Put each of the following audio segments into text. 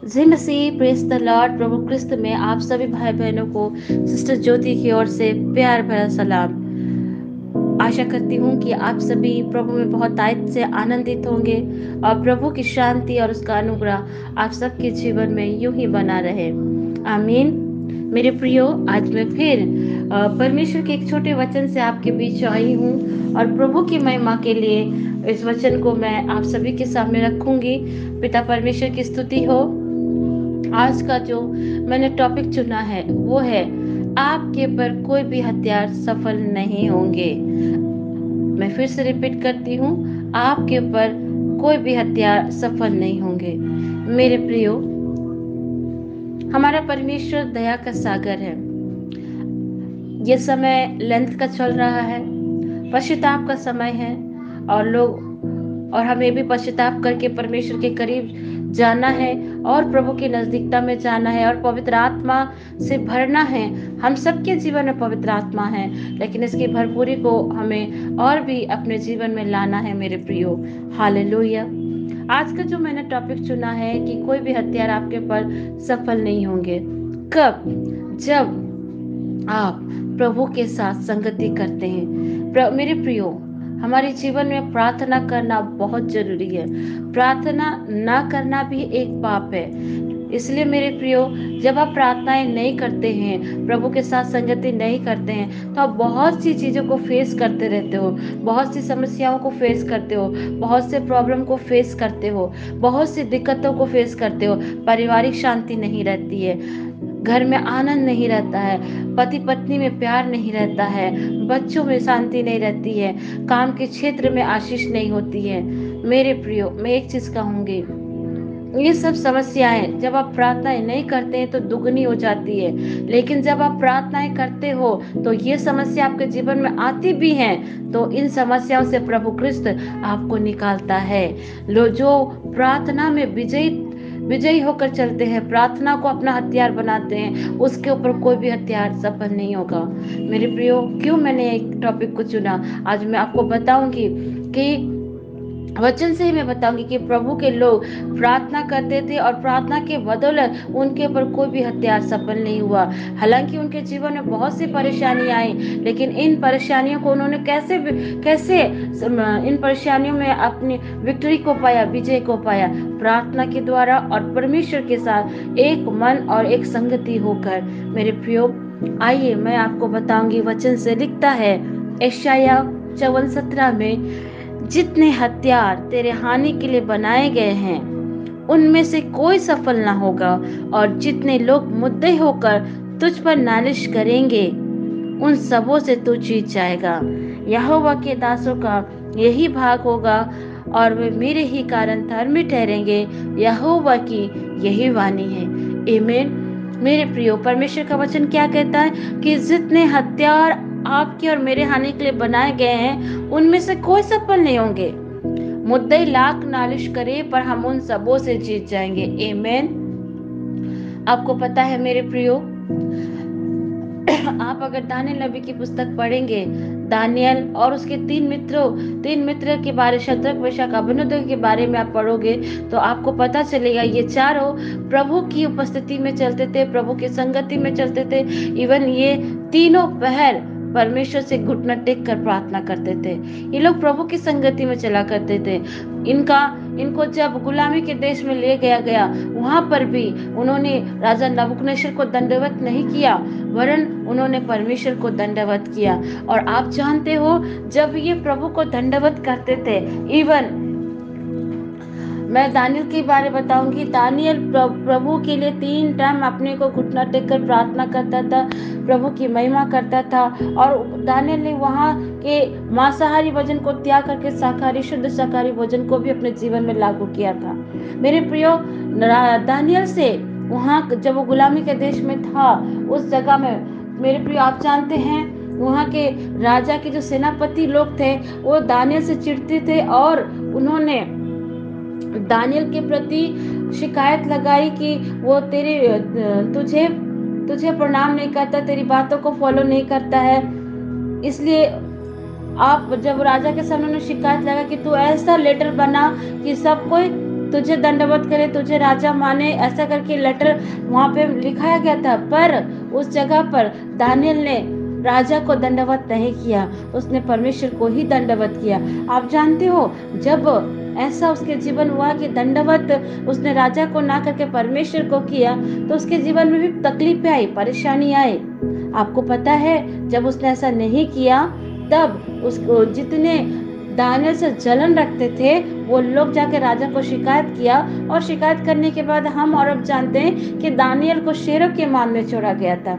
जय मसीह, praise the Lord. प्रभु क्रिस्त में आप सभी भाई बहनों को सिस्टर ज्योति की ओर से प्यार भरा सलाम। आशा करती हूँ कि आप सभी प्रभु में बहुत आयत से आनंदित होंगे और प्रभु की शांति और उसका अनुग्रह आप सबके जीवन में यूं ही बना रहे। आमीन। मेरे प्रियो, आज मैं फिर परमेश्वर के एक छोटे वचन से आपके बीच आई हूँ और प्रभु की महिमा के लिए इस वचन को मैं आप सभी के सामने रखूंगी। पिता परमेश्वर की स्तुति हो। आज का जो मैंने टॉपिक चुना है वो है, आपके पर कोई भी हथियार सफल नहीं होंगे। मैं फिर से रिपीट करती हूँ, आपके ऊपर कोई भी हथियार सफल नहीं होंगे। मेरे प्रियो, हमारा परमेश्वर दया का सागर है। ये समय लेंथ का चल रहा है, पश्चाताप का समय है और हमें भी पश्चाताप करके परमेश्वर के करीब जाना है और प्रभु की नजदीकता में जाना है और पवित्र आत्मा से भरना है। हम सबके जीवन में पवित्र आत्मा है, लेकिन इसकी भरपूरी को हमें और भी अपने जीवन में लाना है। मेरे प्रियो, हालेलुया। आज का जो मैंने टॉपिक चुना है कि कोई भी हथियार आपके पर सफल नहीं होंगे। कब? जब आप प्रभु के साथ संगति करते हैं। मेरे प्रियो, हमारे जीवन में प्रार्थना करना बहुत जरूरी है। प्रार्थना ना करना भी एक पाप है। इसलिए मेरे प्रियो, जब आप प्रार्थनाएं नहीं करते हैं, प्रभु के साथ संगति नहीं करते हैं, तो आप बहुत सी चीजों को फेस करते रहते हो, बहुत सी समस्याओं को फेस करते हो, बहुत से प्रॉब्लम को फेस करते हो, बहुत सी दिक्कतों को फेस करते हो। पारिवारिक शांति नहीं रहती है, घर में आनंद नहीं रहता है, पति पत्नी में प्यार नहीं रहता है, बच्चों में शांति नहीं रहती है, काम के क्षेत्र में आशीष नहीं होती है। मेरे प्रियो, मैं एक चीज कहूंगी, ये सब समस्याएं जब आप प्रार्थनाएं नहीं करते हैं तो दुगनी हो जाती है, लेकिन जब आप प्रार्थनाएं करते हो तो ये समस्या आपके जीवन में आती भी हैं, तो इन समस्याओं से प्रभु क्रिस्त आपको निकालता है। जो प्रार्थना में विजयी होकर चलते हैं, प्रार्थना को अपना हथियार बनाते हैं, उसके ऊपर कोई भी हथियार सफल नहीं होगा। मेरे प्रियो, क्यों मैंने एक टॉपिक को चुना, आज मैं आपको बताऊंगी कि वचन से ही मैं बताऊंगी कि प्रभु के लोग प्रार्थना करते थे और प्रार्थना के बदौलत उनके ऊपर कोई भी हथियार सफल नहीं हुआ। हालांकि उनके जीवन में बहुत सी परेशानियां आई, लेकिन इन परेशानियों को उन्होंने कैसे इन परेशानियों में अपनी विक्ट्री को पाया, विजय को पाया, प्रार्थना के द्वारा और परमेश्वर के साथ एक मन और एक संगति होकर। मेरे प्रियो, आइए मैं आपको बताऊंगी। वचन से लिखता है यशायाह 54:17 में, जितने हथियार तेरे हानि के लिए बनाए गए हैं उनमें से कोई सफल ना होगा, और जितने लोग मुद्दे होकर तुझ पर नालिश करेंगे उन सबों से तू जीत जाएगा। यहोवा के दासों का यही भाग होगा और वे मेरे ही कारण धर्मी ठहरेंगे। यहोवा की यही वाणी है। आमीन। मेरे प्रियो, परमेश्वर का वचन क्या कहता है कि जितने हथियार आपके और मेरे हानि के लिए बनाए गए हैं उनमें से कोई सफल नहीं होंगे। मुद्दे लाख नालिश करे पर हम उन सबों से जीत जाएंगे। आमीन। आपको पता है मेरे प्रियो, आप अगर दानियल नबी की पुस्तक पढ़ेंगे, दानियल और उसके तीन मित्र के बारे, शद्रक मेशक अबेदनगो के बारे में आप पढ़ोगे तो आपको पता चलेगा ये चारों प्रभु की उपस्थिति में चलते थे, प्रभु की संगति में चलते थे। इवन ये तीनों पहर परमेश्वर से घुटना टेक कर प्रार्थना करते थे। ये लोग प्रभु की संगति में चला करते थे। इनको जब गुलामी के देश में ले गया, वहां पर भी उन्होंने राजा नबूकदनेस्सर को दंडवत नहीं किया, वरन उन्होंने परमेश्वर को दंडवत किया। और आप जानते हो, जब ये प्रभु को दंडवत करते थे, इवन मैं दानियल के बारे बताऊंगी। दानियल प्रभु के लिए 3 टाइम अपने को घुटना टेक कर प्रार्थना करता था, प्रभु की महिमा करता था। और दानियल ने वहाँ के मांसाहारी भोजन को त्याग करके शाकाहारी, शुद्ध शाकाहारी भोजन को भी अपने जीवन में लागू किया था। मेरे प्रियो, दानियल से वहाँ जब वो गुलामी के देश में था, उस जगह में मेरे प्रियो आप जानते हैं, वहाँ के राजा के जो सेनापति लोग थे वो दानियल से चिढ़ते थे और उन्होंने दानियल के प्रति शिकायत लगाई कि वो तुझे प्रणाम नहीं करता, तेरी बातों को फॉलो नहीं करता है। इसलिए आप जब राजा के सामने शिकायत लगा कि तू ऐसा लेटर बना कि सब कोई तुझे दंडवत करे, तुझे राजा माने, ऐसा करके लेटर वहां पे लिखाया गया था। पर उस जगह पर दानियल ने राजा को दंडवत नहीं किया, उसने परमेश्वर को ही दंडवत किया। आप जानते हो, जब ऐसा उसके जीवन हुआ कि दंडवत उसने राजा को ना करके परमेश्वर को किया, तो उसके जीवन में भी तकलीफें आई, परेशानी आई। आपको पता है, जब उसने ऐसा नहीं किया, तब उसको जितने दानियल से जलन रखते थे वो लोग जाके राजा को शिकायत किया, और शिकायत करने के बाद हम और अब जानते हैं कि दानियल को शेरों के मान में छोड़ा गया था।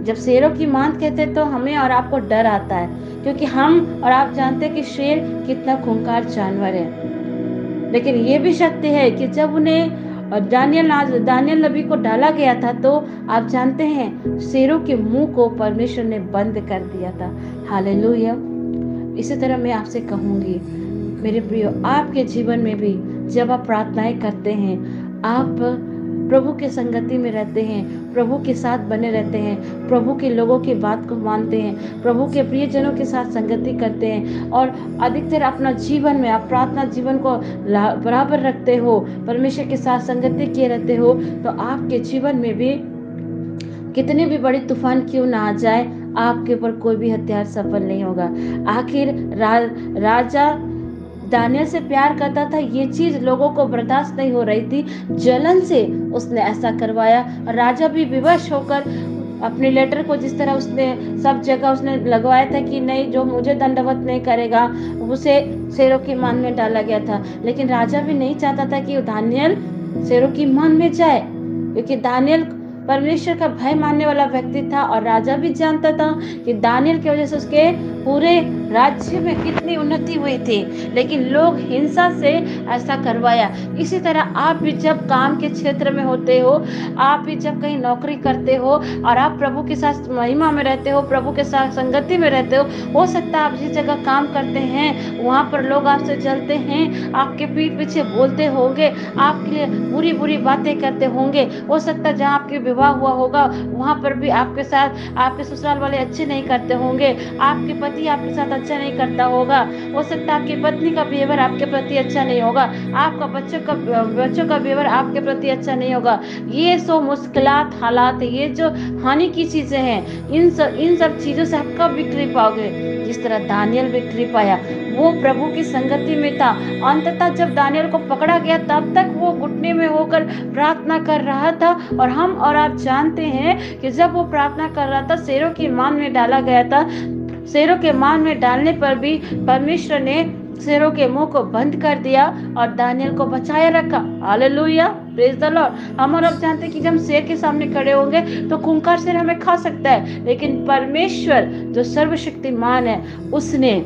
जब शेरों की मान कहते तो हमें और आपको डर आता है, क्योंकि हम और आप जानते हैं कि शेर कितना खूंखार जानवर है। लेकिन ये भी सत्य है कि जब उन्हें दानियल नबी को डाला गया था, तो आप जानते हैं शेरों के मुंह को परमेश्वर ने बंद कर दिया था। हालेलुया। इसी तरह मैं आपसे कहूंगी मेरे प्रियो, आपके जीवन में भी जब आप प्रार्थनाएं करते हैं, आप प्रभु के संगति में रहते हैं, प्रभु के साथ बने रहते हैं, प्रभु के लोगों की बात को मानते हैं, प्रभु के प्रियजनों के साथ संगति करते हैं, और अधिकतर अपना जीवन में आप प्रार्थना जीवन को बराबर रखते हो, परमेश्वर के साथ संगति किए रहते हो, तो आपके जीवन में भी कितने भी बड़ी तूफान क्यों ना आ जाए, आपके ऊपर कोई भी हथियार सफल नहीं होगा। आखिर राजा दानियल से प्यार करता था, ये चीज लोगों को बर्दाश्त नहीं हो रही थी, जलन से उसने ऐसा करवाया। राजा भी विवश होकर अपने लेटर को जिस तरह उसने सब जगह उसने लगवाया था कि नहीं, जो मुझे दंडवत नहीं करेगा उसे शेरों की मान में डाला गया था। लेकिन राजा भी नहीं चाहता था कि दानियल शेरों की मान में जाए, क्योंकि दानियल परमेश्वर का भय मानने वाला व्यक्ति था, और राजा भी जानता था कि दानियल की वजह से उसके पूरे राज्य में कितनी उन्नति हुई थी, लेकिन लोग हिंसा से ऐसा करवाया। इसी तरह आप भी जब काम के क्षेत्र में होते हो, आप भी जब कहीं नौकरी करते हो और आप प्रभु के साथ महिमा में रहते हो, प्रभु के साथ संगति में रहते हो सकता है आप जिस जगह काम करते हैं वहां पर लोग आपसे जलते हैं, आपके पीठ पीछे बोलते होंगे, आपके लिए बुरी बुरी बातें करते होंगे। हो सकता है जहाँ आपके विवाह हुआ होगा वहां पर भी आपके साथ आपके ससुराल वाले अच्छे नहीं करते होंगे, आपके पति आपके साथ अच्छा नहीं करता होगा, हो सकता है आपकी पत्नी का बिहेवियर आपके प्रति अच्छा नहीं होगा, आपका बच्चों का बिहेवियर आपके प्रति अच्छा नहीं होगा। ये सो मुश्किलात हालात, ये जो हानि की चीजें हैं, इन सब चीजों से आप कब विक्ट्री पाओगे? जिस तरह दानियल विक्ट्री पाया, वो प्रभु की संगति में था। अंततः जब दानियल को पकड़ा गया तब तक वो घुटने में होकर प्रार्थना कर रहा था, और हम और आप जानते हैं कि जब वो प्रार्थना कर रहा था शेरों की मान में डाला गया था। शेरों के मान में डालने पर भी परमेश्वर ने शेरों के मुंह को बंद कर दिया और दानियल को बचाए रखा। Hallelujah, praise the Lord. हम और अब जानते हैं कि जब हम शेर के सामने खड़े होंगे तो खूंखार शेर हमें खा सकता है, लेकिन परमेश्वर जो सर्वशक्तिमान है उसने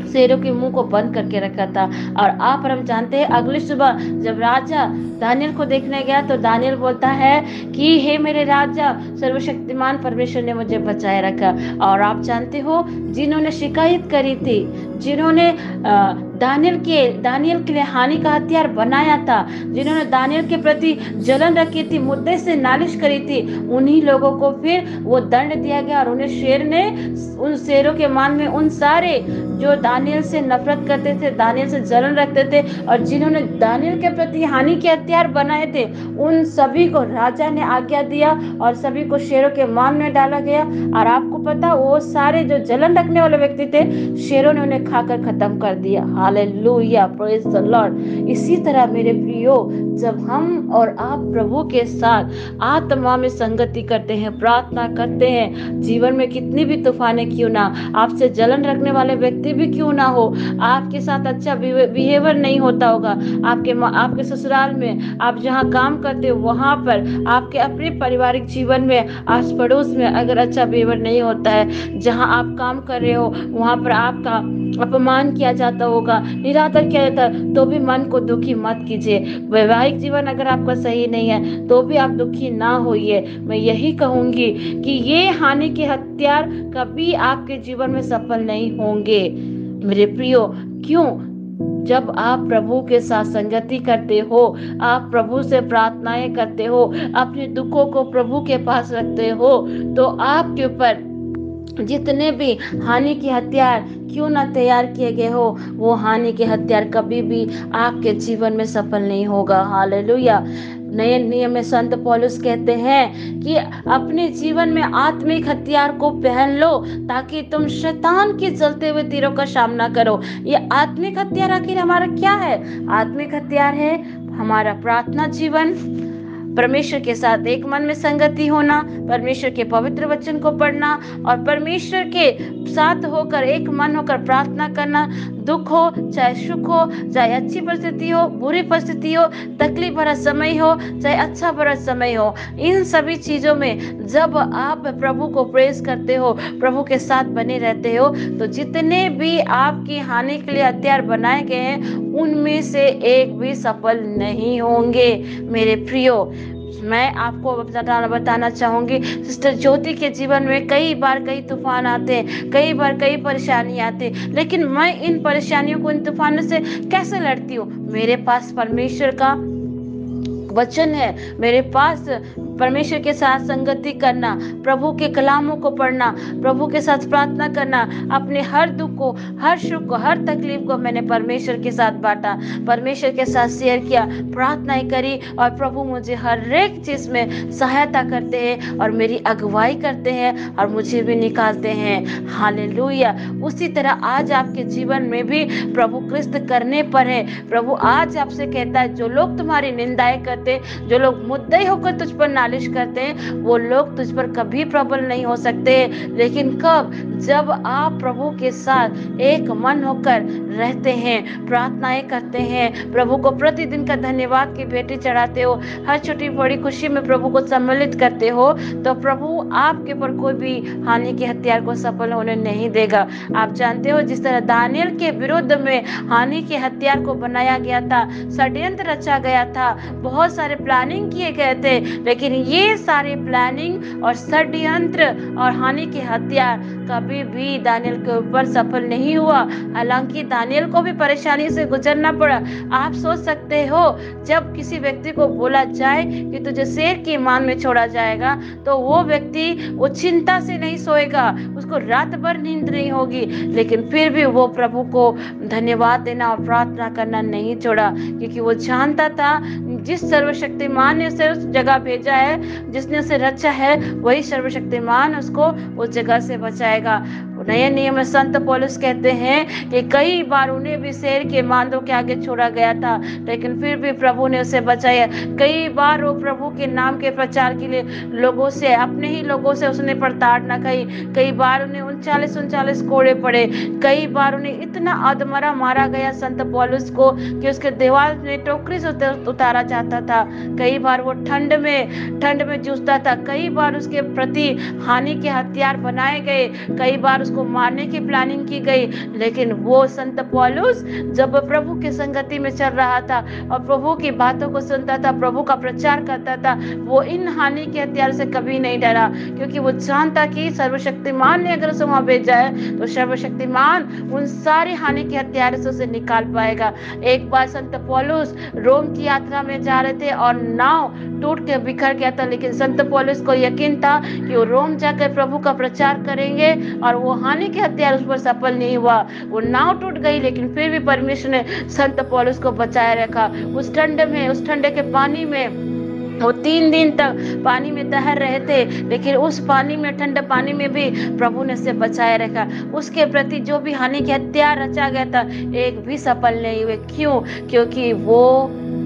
शेरों के मुंह को बंद करके रखा था। और आप और हम जानते हैं अगली सुबह जब राजा दानियल को देखने गया तो दानियल बोलता है कि हे मेरे राजा, सर्वशक्तिमान परमेश्वर ने मुझे बचाए रखा। और आप जानते हो जिन्होंने शिकायत करी थी, जिन्होंने दानियल के लिए हानि का हथियार बनाया था, जिन्होंने दानियल के प्रति जलन रखी थी, मुद्दे से नालिश करी थी, उन्हीं लोगों को फिर वो दंड दिया गया। और उन्हें शेर ने उन शेरों के मान में उन सारे जो दानियल से नफरत करते थे, दानियल से जलन रखते थे और जिन्होंने दानियल के प्रति हानि के हथियार बनाए थे, उन सभी को राजा ने आज्ञा दिया और सभी को शेरों के मान में डाला गया। और आपको पता, वो सारे जो जलन रखने वाले व्यक्ति थे, शेरों ने उन्हें खाकर खत्म कर दिया। Hallelujah, praise the Lord. इसी तरह मेरे प्रियो, जब हम और आप प्रभु के साथ आत्मा में संगति करते हैं, प्रार्थना करते हैं, जीवन में कितनी भी तूफानें क्यों ना, आपसे जलन रखने वाले व्यक्ति भी क्यों ना हो, आपके साथ अच्छा बिहेवियर नहीं होता होगा, आपके ससुराल में, आप जहाँ काम करते हो वहां पर, आपके अपने पारिवारिक जीवन में, आस पड़ोस में अगर अच्छा बिहेवियर नहीं होता है, जहाँ आप काम कर रहे हो वहां पर आपका अपमान किया जाता होगा, निरादर किया जाता है, तो भी मन को दुखी मत कीजिए। वैवाहिक जीवन अगर आपका सही नहीं है तो भी आप दुखी ना होइए। मैं यही कहूंगी कि ये हानि के हथियार कभी आपके जीवन में सफल नहीं होंगे मेरे प्रियो। क्यों? जब आप प्रभु के साथ संगति करते हो, आप प्रभु से प्रार्थनाएं करते हो, अपने दुखों को प्रभु के पास रखते हो, तो आपके ऊपर जितने भी हानि के हथियार क्यों ना तैयार किए गए हो, वो हानि के हथियार कभी भी आपके जीवन में सफल नहीं होगा। हालेलुया। नए नियम में संत पौलुस कहते हैं कि अपने जीवन में आत्मिक हथियार को पहन लो ताकि तुम शैतान के चलते हुए तीरों का सामना करो। ये आत्मिक हथियार आखिर हमारा क्या है? आत्मिक हथियार है हमारा प्रार्थना जीवन, परमेश्वर के साथ एक मन में संगति होना, परमेश्वर के पवित्र वचन को पढ़ना और परमेश्वर के साथ होकर एक मन होकर प्रार्थना करना। दुख हो चाहे सुख हो, चाहे अच्छी परिस्थिति हो बुरी परिस्थिति हो, तकलीफ भरा समय हो चाहे अच्छा भरा समय हो, इन सभी चीजों में जब आप प्रभु को प्रेज करते हो, प्रभु के साथ बने रहते हो, तो जितने भी आपकी हानि के लिए हथियार बनाए गए हैं उनमें से एक भी सफल नहीं होंगे। मेरे प्रियो, मैं आपको बताना चाहूंगी, सिस्टर ज्योति के जीवन में कई बार कई तूफान आते हैं, कई बार कई परेशानी आती है, लेकिन मैं इन परेशानियों को, इन तूफानों से कैसे लड़ती हूँ? मेरे पास परमेश्वर का वचन है, मेरे पास परमेश्वर के साथ संगति करना, प्रभु के कलामों को पढ़ना, प्रभु के साथ प्रार्थना करना, अपने हर दुख को, हर सुख को, हर तकलीफ को मैंने परमेश्वर के साथ बांटा, परमेश्वर के साथ शेयर किया, प्रार्थनाएं करी और प्रभु मुझे हर एक चीज में सहायता करते हैं और मेरी अगुवाई करते हैं और मुझे भी निकालते हैं। हालेलुया। उसी तरह आज आपके जीवन में भी प्रभु क्रिस्त करने पर है। प्रभु आज आपसे कहता है, जो लोग तुम्हारी निंदाएं करते, जो लोग मुद्दई होकर तुझ पर नालिश करते हैं, वो लोग तुझ पर कभी प्रबल नहीं हो सकते। लेकिन कब? जब आप प्रभु के साथ एक मन होकर रहते हैं, प्रार्थनाएं करते हैं, प्रभु को प्रतिदिन का धन्यवाद की भेंट चढ़ाते हो, हर छोटी बड़ी खुशी में प्रभु को सम्मिलित करते हो, तो प्रभु आपके ऊपर कोई भी हानि के हथियार को सफल होने नहीं देगा। आप जानते हो, जिस तरह दानियल के विरुद्ध में हानि के हथियार को बनाया गया था, षड्यंत्र रचा गया था, बहुत सारे प्लानिंग किए गए थे, लेकिन ये सारे प्लानिंग और षड्यंत्र और हानि के हथियार कभी भी दानियल के ऊपर सफल नहीं हुआ। हालांकि दानियल को भी परेशानी से गुजरना पड़ा। आप सोच सकते हो, जब किसी व्यक्ति को बोला जाए कि तुझे शेर की मान में छोड़ा जाएगा, तो वो व्यक्ति वो चिंता से नहीं सोएगा, उसको रात भर नींद नहीं होगी, लेकिन फिर भी वो प्रभु को धन्यवाद देना और प्रार्थना करना नहीं छोड़ा, क्योंकि वो जानता था जिस सर्वशक्तिमान ने उसे उस जगह भेजा है, जिसने उसे रचा है, वही सर्वशक्तिमान उसको उस जगह से बचाएगा। नए नियम में संत पौलुस कहते हैं कि कई बार उन्हें भी शेर के मांदों के आगे छोड़ा गया था, लेकिन फिर भी प्रभु ने उसे बचाया। कई बार वो प्रभु के नाम के प्रचार के लिए लोगों से, अपने ही लोगों से उसने प्रताड़ना खाई। कई बार उन्हें 39 कोड़े पड़े, कई बार उन्हें इतना अधमरा मारा गया संत पौलुस को कि उसके दीवार में टोकरी से उतारा जाता था। कई बार वो ठंड में जूझता था, कई बार उसके प्रति हानि के हथियार बनाए गए, कई बार उसको मारने की प्लानिंग की गई, लेकिन वो संत पौलुस जब प्रभु के संगति में चल रहा था और प्रभु की बातों को सुनता था, प्रभु का प्रचार करता था, वो इन हानि के हथियार से कभी नहीं डरा, क्योंकि वो जानता कि सर्वशक्तिमान ने अगर उसे वहां भेजा है तो सर्वशक्तिमान उन सारी हानि के हथियार से उसे निकाल पाएगा। एक बार संत पौलुस रोम की यात्रा में जा रहे थे और नाव टूट के बिखर गया था, लेकिन संत पौलुस को यकीन था कि वो रोम जाकर प्रभु का प्रचार करेंगे और वो हानि के हथियार उस पर सफल नहीं हुआ। वो नाव टूट गई, लेकिन फिर भी परमेश्वर ने संत पौलुस को बचाए रखा। उस ठंडे के पानी में वो 3 दिन तक पानी में तैर रहे थे, लेकिन उस पानी में, ठंडे पानी में भी प्रभु ने उसे बचाए रखा। उसके प्रति जो भी हानि के हथियार रचा गया था, एक भी सफल नहीं हुए। क्यों? क्योंकि वो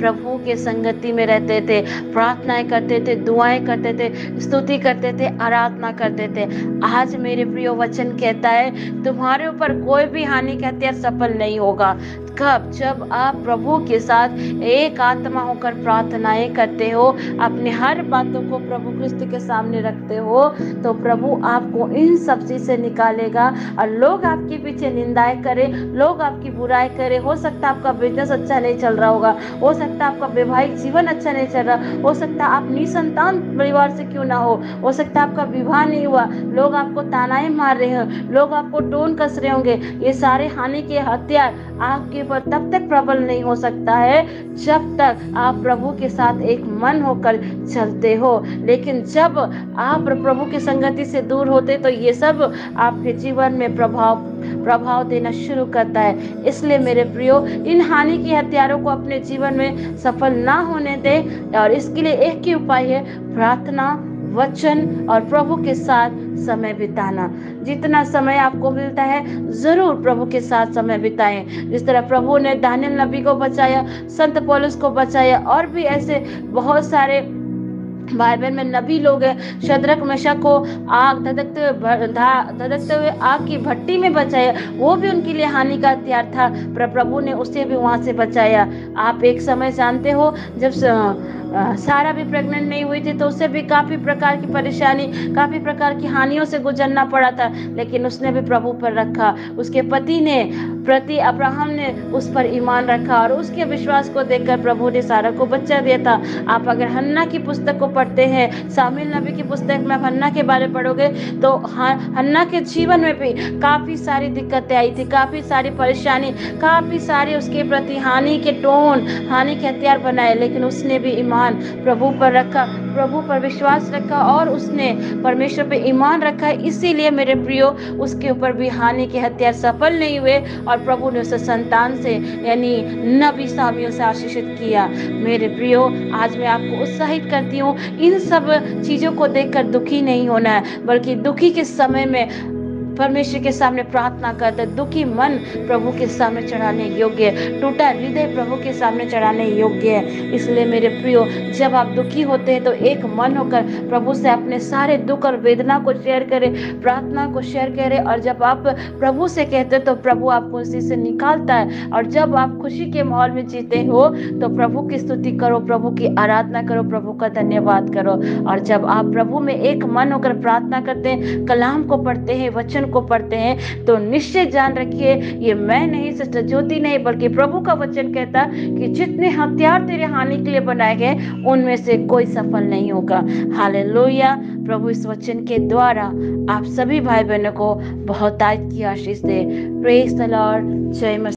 प्रभु के संगति में रहते थे, प्रार्थनाएं करते थे, दुआएं करते थे, स्तुति करते थे, आराधना करते थे। आज मेरे प्रिय वचन कहता है, तुम्हारे ऊपर कोई भी हानि का हथियार सफल नहीं होगा। कब? जब आप प्रभु के साथ एक आत्मा होकर प्रार्थनाएं करते हो, अपने हर बातों को प्रभु क्रिस्त के सामने रखते हो, तो प्रभु आपको इन सब चीज से निकालेगा। और लोग आपके पीछे निंदाएं करें, लोग आपकी बुराई करें, हो सकता है आपका बिजनेस अच्छा नहीं चल रहा होगा, हो सकता सकता है आपका वैवाहिक जीवन अच्छा नहीं चल रहा, हो सकता है आप निसंतान परिवार से क्यों ना हो सकता है आपका विवाह नहीं हुआ, लोग आपको तानाएं मार रहे हो, लोग आपको टोन कस रहे होंगे। ये सारे हानि के हथियार आपके ऊपर तब तक प्रबल नहीं हो सकता है जब तक आप प्रभु के साथ एक मन होकर चलते हो। लेकिन जब आप प्रभु की संगति से दूर होते तो ये सब आपके जीवन में प्रभाव देना शुरू करता है। इसलिए मेरे प्रियो, इन हानि के हथियारों को अपने जीवन में सफल ना होने दे, और इसके लिए एक ही उपाय है, प्रार्थना, वचन और प्रभु के साथ समय बिताना। जितना समय आपको मिलता है जरूर प्रभु के साथ समय बिताएं। जिस तरह प्रभु ने दानियल नबी को बचाया, संत पौलुस को बचाया, और भी ऐसे बहुत सारे बाइबल में नबी लोग हैं। शद्रक मेशक को आग धधकते हुए आग की भट्टी में बचाया, वो भी उनके लिए हानि का हथियार था, पर प्रभु ने उसे भी वहां से बचाया। आप एक समय जानते हो जब सारा भी प्रेग्नेंट नहीं हुई थी तो उसे भी काफी प्रकार की परेशानी, काफी प्रकार की हानियों से गुजरना पड़ा था, लेकिन उसने भी प्रभु पर रखा। उसके प्रति अब्राहम ने उस पर ईमान रखा, और उसके विश्वास को देखकर प्रभु ने सारा को बच्चा दिया था। आप अगर हन्ना की पुस्तक को पढ़ते हैं, सामुएल नबी की पुस्तक में आप हन्ना के बारे में पढ़ोगे तो हन्ना के जीवन में भी काफी सारी दिक्कतें आई थी, काफी सारी परेशानी, काफी सारी उसके प्रति हानि के हथियार बनाए, लेकिन उसने भी ईमान प्रभु पर रखा, प्रभु पर विश्वास रखा, और उसने परमेश्वर पे ईमान रखा। इसीलिए मेरे प्रियो, उसके ऊपर भी हानि के हथियार सफल नहीं हुए, और प्रभु ने उसे संतान से यानी नबी सामियों से आशीषित किया। मेरे प्रियो, आज मैं आपको उत्साहित करती हूँ, इन सब चीजों को देखकर दुखी नहीं होना है, बल्कि दुखी के समय में परमेश्वर के सामने प्रार्थना करते। दुखी मन प्रभु के सामने चढ़ाने योग्य है, टूटा हृदय प्रभु के सामने चढ़ाने योग्य है। इसलिए मेरे प्रियो, जब आप दुखी होते हैं तो एक मन होकर प्रभु से अपने सारे दुख और वेदना को शेयर करें, प्रार्थना को शेयर करें, और जब आप प्रभु से कहते तो प्रभु आपको उसी से निकालता है। और जब आप खुशी के माहौल में जीते हो तो प्रभु की स्तुति करो, प्रभु की आराधना करो, प्रभु का धन्यवाद करो। और जब आप प्रभु में एक मन होकर प्रार्थना करते हैं, कलाम को पढ़ते हैं, वचन को पढ़ते हैं, तो निश्चय जान रखिए, ये मैं नहीं, सिस्टर ज्योति नहीं, बल्कि प्रभु का वचन कहता कि जितने हथियार तेरे हानि के लिए बनाए गए उनमें से कोई सफल नहीं होगा। हालेलुया। प्रभु इस वचन के द्वारा आप सभी भाई बहनों को बहुत की आशीष दे। Praise the Lord. जय मसीह।